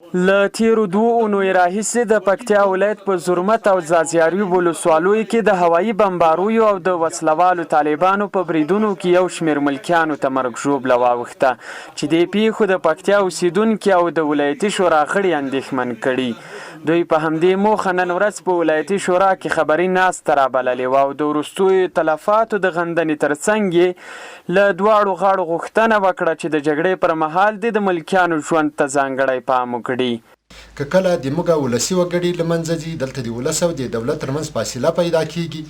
له تیرو 2 اونیو راهیسې د پکتیا ولایت په زرمت او ځاځیاریو ولسوالیو کې د هوایي بمباریو او د وسلوالو طالبانو په بریدونو کې یو شمېر ملکیانو ته مرګ ژوبله واوښته چې دې پیښو د پکتیا اوسیدونکي او د ولایتي شورا غړي اندېښمن کړي. دوی په همدې موخه نن ورځ په ولایتي شورا کې خبري ناسته رابللې وه او د وروستیو تلفاتو د غندنې ترڅنګ یې له دواړو غاړو غوښتنه وکړه چې د جګړې پر مهال د ملکیانو ژوند ته ځانګړی پام وکړي. که کله د موږ ولسي وګړي له منځه ځي، دلته د ولس او د دولت ترمنځ فاصله پیدا کیږي.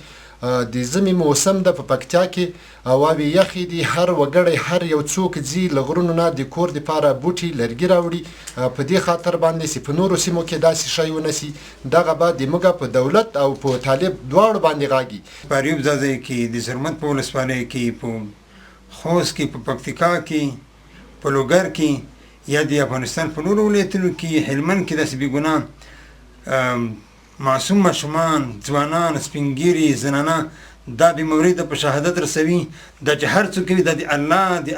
د ژمي موسم د په پکتیا کې هواوې یخې دي، هر وګړی هر یو څوک ځي له غرونو نه د کور دپاره بوټي لرګي راوړي. په دې خاطر باندې چې په نورو سیمو کې داسې شی ونه سي، دغه به د موږ په دولت او په طالب دواړو باندې غاږي. په اریوب ځای کې د زرمت په ولسوالۍ کې، په خوست کې، په پکتیکا کې، په لوګر کې یا د افغانستان په نورو ولایتونو کې، هلمند کې داسې بېګناه معصوم ماشومان، ځوانان، سپین ږیري، زنانه دا بیماري ته په شهادت رسوي. دا چې هر څوک کوي دا د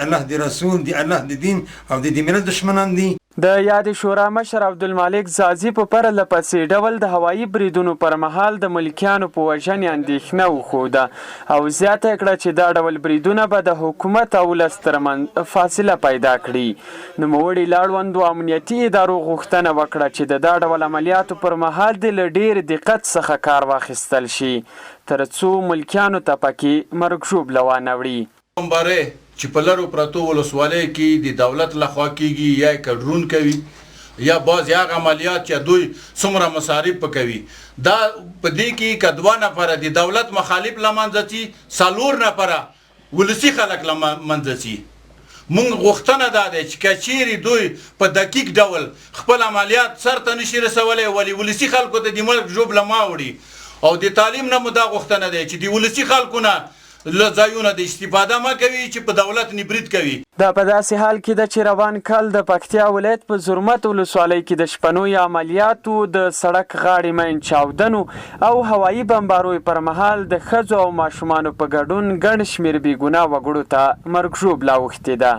الله د رسول، د الله د دین او د ملت دشمنان دي. د یادې شورا مشر عبدالمالک زازي په پرله پسې ډول د هوایي بریدونو پر مهال د ملکیانو په وژنې اندېښنه وښوده او زیاته کړه چې دا ډول بریدونه به د حکومت او ولس ترمنځ فاصله پیدا کړي. نوموړي له اړوندو امنیتي ادارو غوښتنه وکړه چې د دا ډول عملیاتو پر مهال د له ډېر دقت څخه کار واخیستل شي تر څو ملکیانو ته پکې مرګ ژوبله وانه وړي. چې په لرو پرتو ولسوالیو کې د دولت لخوا کیږي یا کډرون کوي یا بعضې هغه عملیات چې دوی څومره مصارف پکوي، دا په دې کې که 2 نفره د دولت مخالف له منځه ځي، 4 نفره ولسي خلک له منځه ځي. مونږ غوښتنه دا دی چې که چیرې دوی په دقیق ډول خپل عملیات سرته نشي رسولی، ولې ولسي خلکو ته د مرګ ژوبله ما وړي. او د تعلیم نه مو دا غوښتنه دی چې د ولسي خلکو نه له ځایونه د استفاده ما کوي چې په دولت نه برید کوي. دا په داسې حال کې ده چې روان کال د پکتیا ولایت په زرمت ولسوالۍ کې د شپنیو عملیاتو، د سړک غاړې مین چاودنو او هوایي بمباریو پر مهال د ښځو او ماشومانو په ګډون ګڼ شمېر بېګناه وګړو ته مرګ ژوبله اوښتې ده.